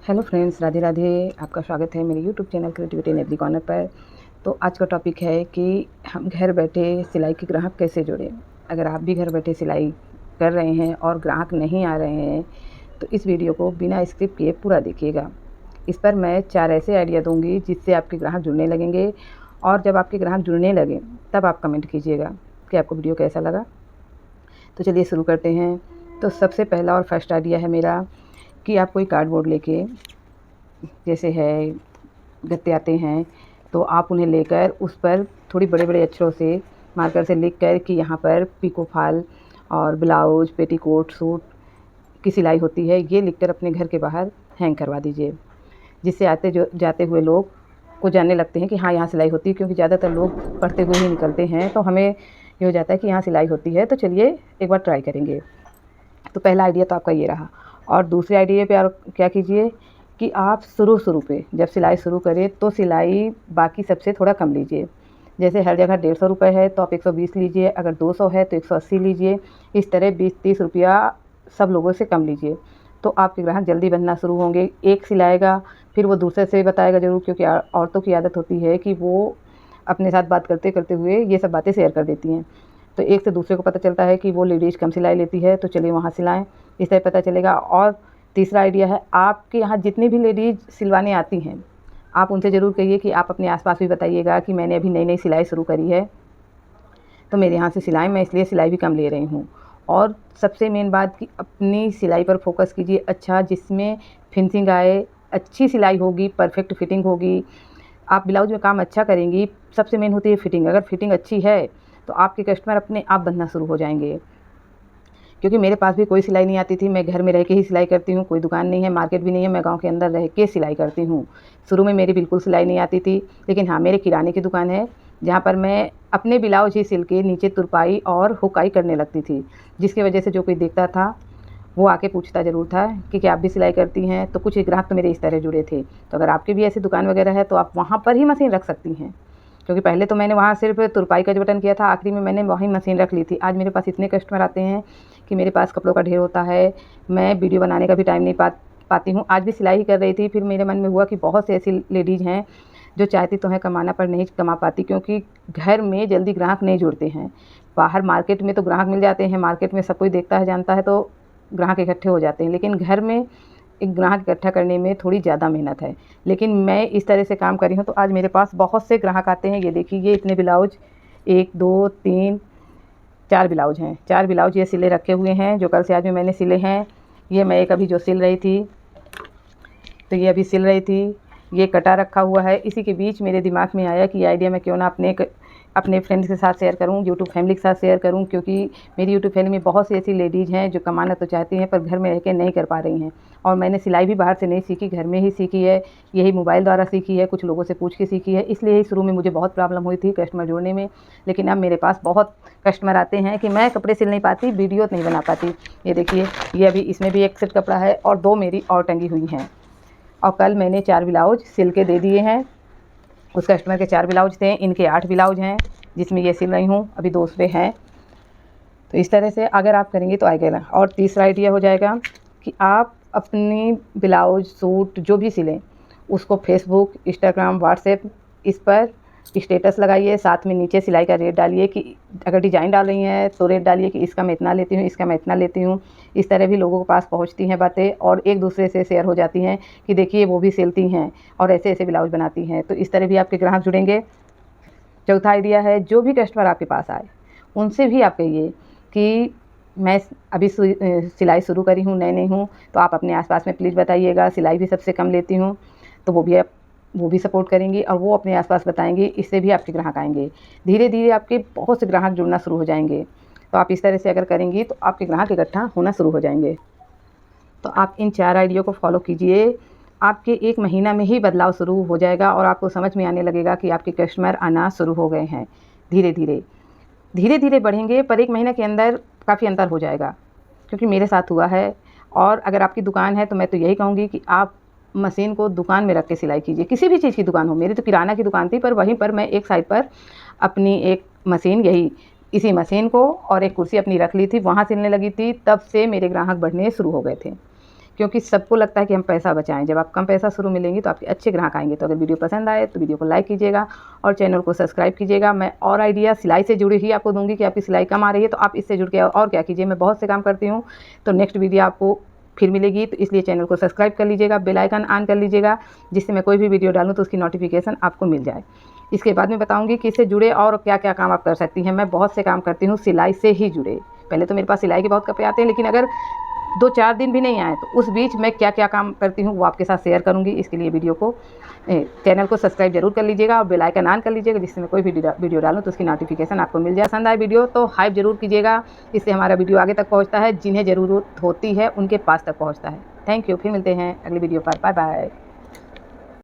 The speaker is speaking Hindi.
Hello friends, Radhe Radhe. आपका स्वागत है मेरे YouTube channel creativity in every corner पर। तो आज का टॉपिक है कि हम घर बैठे सिलाई के ग्राहक कैसे जोड़ें। अगर आप भी घर बैठे सिलाई कर रहे हैं और ग्राहक नहीं आ रहे हैं तो इस वीडियो को बिना स्किप किए पूरा देखिएगा। इस पर मैं 4 ऐसे आइडिया दूंगी जिससे आपके ग्राहक जुड़ने लगेंगे, और जब आपके ग्राहक जुड़ने लगे तब आप कमेंट कीजिएगा कि आपको वीडियो कैसा लगा। तो चलिए शुरू करते हैं। तो सबसे पहला और फर्स्ट आइडिया है मेरा कि आप कोई कार्डबोर्ड लेके, जैसे है गत्ते आते हैं, तो आप उन्हें लेकर उस पर थोड़ी बड़े-बड़े अक्षरों से मार्कर से लिख कर कि यहाँ पर पिको फॉल और ब्लाउज, पेटीकोट, सूट की सिलाई होती है, ये लिखकर अपने घर के बाहर हैंग करवा दीजिए। जिससे जाते हुए लोग को जानने लगते हैं कि हाँ, यहाँ सिलाई होती है, क्योंकि ज़्यादातर लोग पढ़ते हुए ही निकलते हैं, तो हमें ये हो जाता है कि यहाँ सिलाई होती है, तो चलिए एक बार ट्राई करेंगे। तो पहला आइडिया तो आपका ये रहा। और दूसरे आइडिया पे और क्या कीजिए कि आप शुरू पे जब सिलाई शुरू करें तो सिलाई बाकी सबसे थोड़ा कम लीजिए। जैसे हर जगह 150 रुपये है तो आप 120 लीजिए, अगर 200 है तो 180 लीजिए। इस तरह 20-30 रुपया सब लोगों से कम लीजिए, तो आपके ग्राहक जल्दी बनना शुरू होंगे। एक सिलाएगा फिर वो दूसरे से बताएगा ज़रूर, क्योंकि औरतों की आदत होती है कि वो अपने साथ बात करते करते हुए ये सब बातें शेयर कर देती हैं। तो एक से दूसरे को पता चलता है कि वो लेडीज़ कम सिलाई लेती है, तो चलिए वहाँ सिलाएँ, इस तरह पता चलेगा। और तीसरा आइडिया है, आपके यहाँ जितनी भी लेडीज़ सिलवाने आती हैं, आप उनसे ज़रूर कहिए कि आप अपने आस-पास भी बताइएगा कि मैंने अभी नई-नई सिलाई शुरू करी है, तो मेरे यहाँ से सिलाएँ, मैं इसलिए सिलाई भी कम ले रही हूँ। और सबसे मेन बात कि अपनी सिलाई पर फ़ोकस कीजिए, अच्छा जिसमें फिनिशिंग आए, अच्छी सिलाई होगी, परफेक्ट फिटिंग होगी। आप ब्लाउज में काम अच्छा करेंगी, सबसे मेन होती है फिटिंग। अगर फिटिंग अच्छी है तो आपके कस्टमर अपने आप बनना शुरू हो जाएंगे। क्योंकि मेरे पास भी कोई सिलाई नहीं आती थी, मैं घर में रह के ही सिलाई करती हूँ, कोई दुकान नहीं है, मार्केट भी नहीं है, मैं गांव के अंदर रह के सिलाई करती हूँ। शुरू में मेरी बिल्कुल सिलाई नहीं आती थी, लेकिन हाँ, मेरे किराने की दुकान है जहाँ पर मैं अपने ब्लाउज ही सिल के नीचे तुरपाई और हुकाई करने लगती थी, जिसकी वजह से जो कोई देखता था वो आके पूछता ज़रूर था कि क्या आप भी सिलाई करती हैं। तो कुछ ग्राहक तो मेरे इस तरह जुड़े थे। तो अगर आपकी भी ऐसी दुकान वगैरह है तो आप वहाँ पर ही मशीन रख सकती हैं, क्योंकि पहले तो मैंने वहाँ सिर्फ तुरपाई का जो बटन किया था, आखिरी में मैंने वहीं मशीन रख ली थी। आज मेरे पास इतने कस्टमर आते हैं कि मेरे पास कपड़ों का ढेर होता है, मैं वीडियो बनाने का भी टाइम नहीं पाती हूँ। आज भी सिलाई ही कर रही थी, फिर मेरे मन में हुआ कि बहुत सी ऐसी लेडीज़ हैं जो चाहती तो हैं कमाना, पर नहीं कमा पाती, क्योंकि घर में जल्दी ग्राहक नहीं जुड़ते हैं। बाहर मार्केट में तो ग्राहक मिल जाते हैं, मार्केट में सब कोई देखता है जानता है, तो ग्राहक इकट्ठे हो जाते हैं, लेकिन घर में एक ग्राहक इकट्ठा करने में थोड़ी ज़्यादा मेहनत है। लेकिन मैं इस तरह से काम कर रही हूँ, तो आज मेरे पास बहुत से ग्राहक आते हैं। ये देखिए, ये इतने ब्लाउज, 1 2 3 4 ब्लाउज हैं। 4 ब्लाउज ये सिले रखे हुए हैं, जो कल से आज में मैंने सिले हैं। ये मैं एक अभी जो सिल रही थी, तो ये अभी सिल रही थी, ये कटा रखा हुआ है। इसी के बीच मेरे दिमाग में आया कि ये आइडिया मैं क्यों ना अपने फ्रेंड्स के साथ शेयर करूं, यूट्यूब फैमिली के साथ शेयर करूं, क्योंकि मेरी यूट्यूब फैमिली में बहुत सी ऐसी लेडीज़ हैं जो कमाना तो चाहती हैं पर घर में रह के नहीं कर पा रही हैं। और मैंने सिलाई भी बाहर से नहीं सीखी, घर में ही सीखी है, यही मोबाइल द्वारा सीखी है, कुछ लोगों से पूछ के सीखी है। इसलिए ही शुरू में मुझे बहुत प्रॉब्लम हुई थी कस्टमर जोड़ने में, लेकिन अब मेरे पास बहुत कस्टमर आते हैं कि मैं कपड़े सिल नहीं पाती, वीडियो नहीं बना पाती। ये देखिए, ये अभी इसमें भी एक सेट कपड़ा है और 2 मेरी और टंगी हुई हैं। और कल मैंने 4 ब्लाउज सिल के दे दिए हैं। उस कस्टमर के 4 ब्लाउज थे, इनके 8 ब्लाउज हैं, जिसमें ये सिल रही हूँ, अभी 2 पे हैं। तो इस तरह से अगर आप करेंगे तो आएगा ना। और तीसरा आइडिया हो जाएगा कि आप अपनी ब्लाउज, सूट जो भी सिलें, उसको फेसबुक, इंस्टाग्राम, व्हाट्सएप, इस पर स्टेटस लगाइए। साथ में नीचे सिलाई का रेट डालिए कि अगर डिज़ाइन डाल रही हैं तो रेट डालिए कि इसका मैं इतना लेती हूँ, इसका मैं इतना लेती हूँ। इस तरह भी लोगों के पास पहुँचती हैं बातें, और एक दूसरे से शेयर हो जाती हैं कि देखिए वो भी सिलती हैं और ऐसे ऐसे ब्लाउज बनाती हैं। तो इस तरह भी आपके ग्राहक जुड़ेंगे। चौथा आइडिया है, जो भी कस्टमर आपके पास आए उनसे भी आप कहिए कि मैं अभी सिलाई शुरू करी हूँ, नई हूँ, तो आप अपने आसपास में प्लीज़ बताइएगा, सिलाई भी सबसे कम लेती हूँ। तो वो भी सपोर्ट करेंगी और वो अपने आसपास बताएंगे, इससे भी आपके ग्राहक आएंगे। धीरे धीरे आपके बहुत से ग्राहक जुड़ना शुरू हो जाएंगे। तो आप इस तरह से अगर करेंगी तो आपके ग्राहक इकट्ठा होना शुरू हो जाएंगे। तो आप इन 4 आइडिया को फॉलो कीजिए, आपके 1 महीना में ही बदलाव शुरू हो जाएगा और आपको समझ में आने लगेगा कि आपके कस्टमर आना शुरू हो गए हैं। धीरे धीरे बढ़ेंगे, पर 1 महीने के अंदर काफ़ी अंतर हो जाएगा, क्योंकि मेरे साथ हुआ है। और अगर आपकी दुकान है तो मैं तो यही कहूँगी कि आप मशीन को दुकान में रख के सिलाई कीजिए, किसी भी चीज़ की दुकान हो। मेरी तो किराना की दुकान थी, पर वहीं पर मैं एक साइड पर अपनी एक मशीन, इसी मशीन को और एक कुर्सी अपनी रख ली थी, वहाँ सिलने लगी थी। तब से मेरे ग्राहक बढ़ने शुरू हो गए थे। क्योंकि सबको लगता है कि हम पैसा बचाएं। जब आप कम पैसा शुरू मिलेंगी तो आपके अच्छे ग्राहक आएंगे। तो अगर वीडियो पसंद आए तो वीडियो को लाइक कीजिएगा और चैनल को सब्सक्राइब कीजिएगा। मैं और आइडिया सिलाई से जुड़ी ही आपको दूंगी कि आपकी सिलाई कम आ रही है तो आप इससे जुड़ के और क्या कीजिए। मैं बहुत से काम करती हूँ, तो नेक्स्ट वीडियो आपको फिर मिलेगी। तो इसलिए चैनल को सब्सक्राइब कर लीजिएगा, बेल आइकन ऑन कर लीजिएगा, जिससे मैं कोई भी वीडियो डालूँ तो उसकी नोटिफिकेशन आपको मिल जाए। इसके बाद मैं बताऊंगी कि इससे जुड़े और क्या क्या काम आप कर सकती हैं। मैं बहुत से काम करती हूँ सिलाई से ही जुड़े। पहले तो मेरे पास सिलाई के बहुत कपड़े आते हैं, लेकिन अगर 2-4 दिन भी नहीं आए तो उस बीच मैं क्या क्या काम करती हूँ वो आपके साथ शेयर करूँगी। इसके लिए चैनल को सब्सक्राइब जरूर कर लीजिएगा और बेल आइकन ऑन कर लीजिएगा, जिससे मैं कोई भी वीडियो डालूँ तो उसकी नोटिफिकेशन आपको मिल जाए। पसंद आए वीडियो तो हाइप जरूर कीजिएगा, इससे हमारा वीडियो आगे तक पहुँचता है। जिन्हें ज़रूरत होती है उनके पास तक पहुँचता है। Thank you. फिर मिलते हैं अगली वीडियो पर। Bye bye.